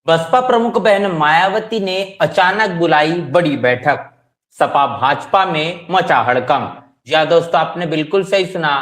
बसपा प्रमुख बहन मायावती ने अचानक बुलाई बड़ी बैठक। सपा भाजपा में मचा हड़कंप। जी हाँ दोस्तों, आपने बिल्कुल सही सुना।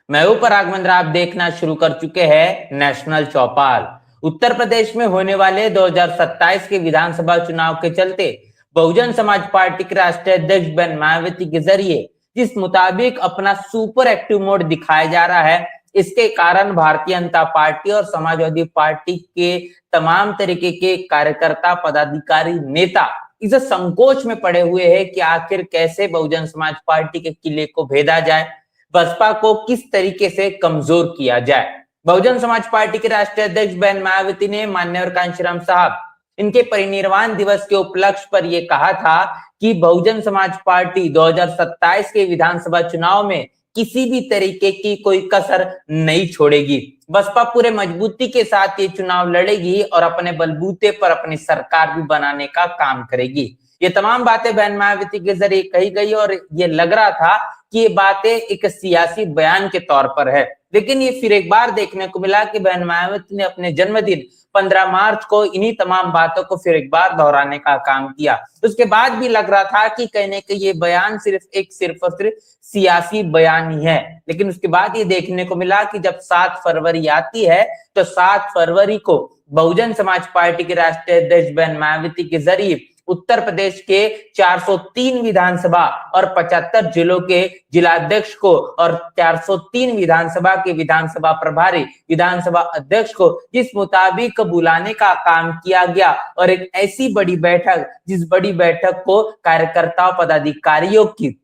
मैं हूं पराग मंद्रा, आप देखना शुरू कर चुके हैं नेशनल चौपाल। उत्तर प्रदेश में होने वाले 2027 के विधानसभा चुनाव के चलते बहुजन समाज पार्टी के राष्ट्रीय अध्यक्ष बहन मायावती के जरिए जिस मुताबिक अपना सुपर एक्टिव मोड दिखाया जा रहा है, इसके कारण भारतीय जनता पार्टी और समाजवादी पार्टी के तमाम तरीके के कार्यकर्ता, पदाधिकारी, नेता इस संकोच में पड़े हुए हैं कि आखिर कैसे बहुजन समाज पार्टी के किले को भेदा जाए, बसपा को किस तरीके से कमजोर किया जाए। बहुजन समाज पार्टी के राष्ट्रीय अध्यक्ष बहन मायावती ने माननीय कांशीराम साहब इनके परिनिर्वाण दिवस के उपलक्ष्य पर यह कहा था कि बहुजन समाज पार्टी 2027 के विधानसभा चुनाव में किसी भी तरीके की कोई कसर नहीं छोड़ेगी। बसपा पूरे मजबूती के साथ ये चुनाव लड़ेगी और अपने बलबूते पर अपनी सरकार भी बनाने का काम करेगी। ये तमाम बातें बहन मायावती के जरिए कही गई और ये लग रहा था कि ये बातें एक सियासी बयान के तौर पर है, लेकिन ये फिर एक बार देखने को मिला कि बहन मायावती ने अपने जन्मदिन 15 मार्च को इन्हीं तमाम बातों को फिर एक बार दोहराने का काम किया। उसके बाद भी लग रहा था कि कहने के ये बयान सिर्फ और सिर्फ सियासी बयान ही है, लेकिन उसके बाद ये देखने को मिला कि जब 7 फरवरी आती है तो 7 फरवरी को बहुजन समाज पार्टी के राष्ट्रीय अध्यक्ष बहन मायावती के जरिए उत्तर प्रदेश के 403 विधानसभा और 75 जिलों के जिलाध्यक्ष को और 403 विधानसभा के विधानसभा प्रभारी, विधानसभा अध्यक्ष को जिस मुताबिक बुलाने का काम किया गया और एक ऐसी बड़ी बैठक, जिस बड़ी बैठक को कार्यकर्ताओं, पदाधिकारियों की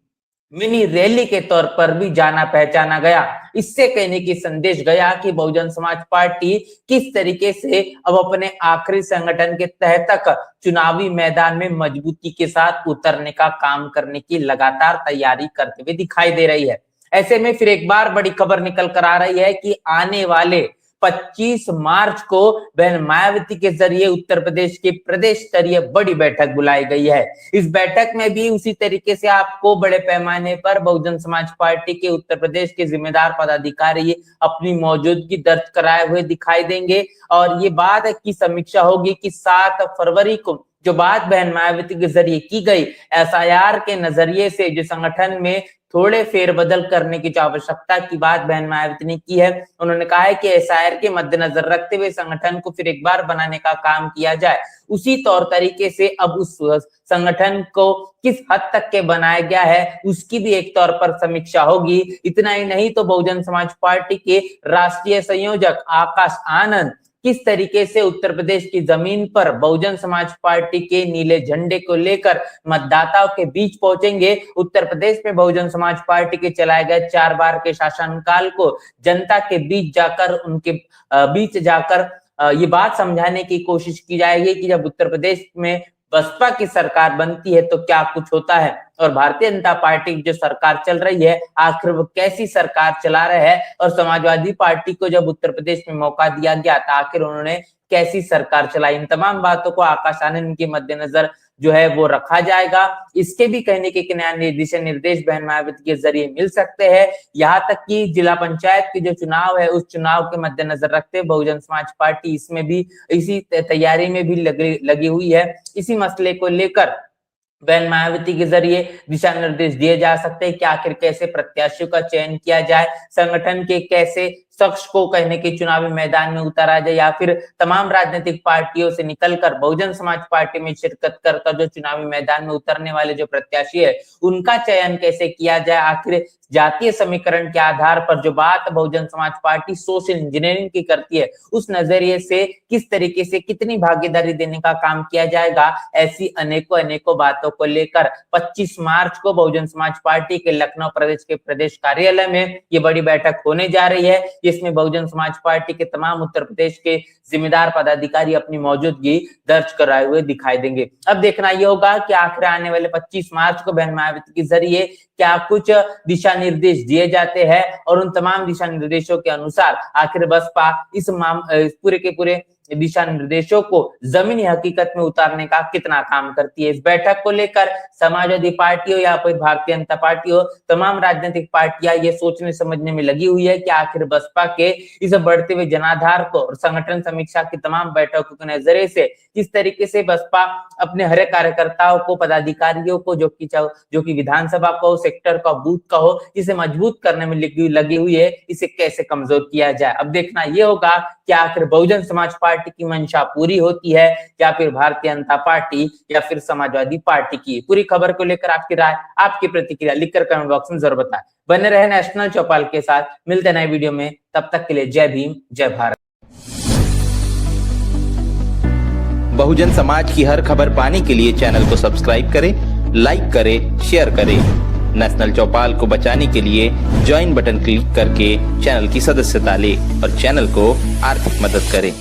मिनी रैली के तौर पर भी जाना पहचाना गया। इससे कहने की संदेश गया कि बहुजन समाज पार्टी किस तरीके से अब अपने आखिरी संगठन के तह तक चुनावी मैदान में मजबूती के साथ उतरने का काम करने की लगातार तैयारी करते हुए दिखाई दे रही है। ऐसे में फिर एक बार बड़ी खबर निकल कर आ रही है कि आने वाले 25 मार्च को बहन मायावती के जरिए उत्तर प्रदेश की प्रदेश स्तरीय बड़ी बैठक बुलाई गई है। इस बैठक में भी उसी तरीके से आपको बड़े पैमाने पर बहुजन समाज पार्टी के उत्तर प्रदेश के जिम्मेदार पदाधिकारी अपनी मौजूदगी दर्ज कराए हुए दिखाई देंगे और ये बात की समीक्षा होगी कि 7 फरवरी को जो बात बहन मायावती के जरिए की गई, एसआईआर के नजरिए से जो संगठन में थोड़े फेरबदल करने की जो आवश्यकता की बात बहन मायावती ने की है, उन्होंने कहा है कि एसआईआर के मद्देनजर रखते हुए संगठन को फिर एक बार बनाने का काम किया जाए। उसी तौर तरीके से अब उस संगठन को किस हद तक के बनाया गया है उसकी भी एक तौर पर समीक्षा होगी। इतना ही नहीं तो बहुजन समाज पार्टी के राष्ट्रीय संयोजक आकाश आनंद किस तरीके से उत्तर प्रदेश की जमीन पर बहुजन समाज पार्टी के नीले झंडे को लेकर मतदाताओं के बीच पहुंचेंगे। उत्तर प्रदेश में बहुजन समाज पार्टी के चलाए गए 4 बार के शासनकाल को जनता के बीच जाकर उनके बीच जाकर ये बात समझाने की कोशिश की जाएगी कि जब उत्तर प्रदेश में बसपा की सरकार बनती है तो क्या कुछ होता है और भारतीय जनता पार्टी की जो सरकार चल रही है आखिर वो कैसी सरकार चला रहे हैं और समाजवादी पार्टी को जब उत्तर प्रदेश में मौका दिया गया तो आखिर उन्होंने कैसी सरकार चलाई। इन तमाम बातों को आकाश आनंद के मद्देनजर जो है वो रखा जाएगा। इसके भी कहने के नया दिशा निर्देश बहन मायावती के जरिए मिल सकते हैं। यहाँ तक कि जिला पंचायत की जो चुनाव है उस चुनाव के मद्देनजर रखते हुए बहुजन समाज पार्टी इसमें भी इसी तैयारी में भी लगी हुई है। इसी मसले को लेकर बहन मायावती के जरिए दिशा निर्देश दिए जा सकते हैं कि आखिर कैसे प्रत्याशियों का चयन किया जाए, संगठन के कैसे शख्स को कहने के चुनावी मैदान में उतारा जाए या फिर तमाम राजनीतिक पार्टियों से निकलकर बहुजन समाज पार्टी में शिरकत कर जो चुनावी मैदान में उतरने वाले जो प्रत्याशी है उनका चयन कैसे किया जाए। आखिर जातीय समीकरण के आधार पर जो बात Bahujan Samaj party social engineering की करती है उस नजरिए से किस तरीके से कितनी भागीदारी देने का काम किया जाएगा, ऐसी अनेकों बातों को लेकर 25 मार्च को बहुजन समाज पार्टी के लखनऊ प्रदेश के प्रदेश कार्यालय में ये बड़ी बैठक होने जा रही है, जिसमें बहुजन समाज पार्टी के तमाम उत्तर प्रदेश के जिम्मेदार पदाधिकारी अपनी मौजूदगी दर्ज कराए हुए दिखाई देंगे। अब देखना यह होगा कि आखिर आने वाले 25 मार्च को बहन मायावती के जरिए क्या कुछ दिशा निर्देश दिए जाते हैं और उन तमाम दिशा निर्देशों के अनुसार आखिर बसपा इस पूरे के पूरे दिशा निर्देशों को जमीनी हकीकत में उतारने का कितना काम करती है। इस बैठक को लेकर समाजवादी पार्टी हो या फिर भारतीय जनता पार्टी हो, तमाम राजनीतिक पार्टियां ये सोचने समझने में लगी हुई है कि आखिर बसपा के इस बढ़ते हुए जनाधार को और संगठन समीक्षा की तमाम बैठकों के नजरिए से किस तरीके से बसपा अपने हर कार्यकर्ताओं को, पदाधिकारियों को, जो कि विधानसभा का हो, सेक्टर का, बूथ का हो, इसे मजबूत करने में लगी हुई है, इसे कैसे कमजोर किया जाए। अब देखना यह होगा कि आखिर बहुजन समाज पार्टी की मंशा पूरी होती है या फिर भारतीय जनता पार्टी या फिर समाजवादी पार्टी की। पूरी खबर को लेकर आपकी राय, आपकी प्रतिक्रिया लिखकर कमेंट बॉक्स में जरूर बताएं। बने रहे नेशनल चौपाल के साथ, मिलते नए वीडियो में, तब तक के लिए जय भीम, जय भारत। बहुजन समाज की हर खबर पाने के लिए चैनल को सब्सक्राइब करें, लाइक करें, शेयर करें। नेशनल चौपाल को बचाने के लिए ज्वाइन बटन क्लिक करके चैनल की सदस्यता लें और चैनल को आर्थिक मदद करें।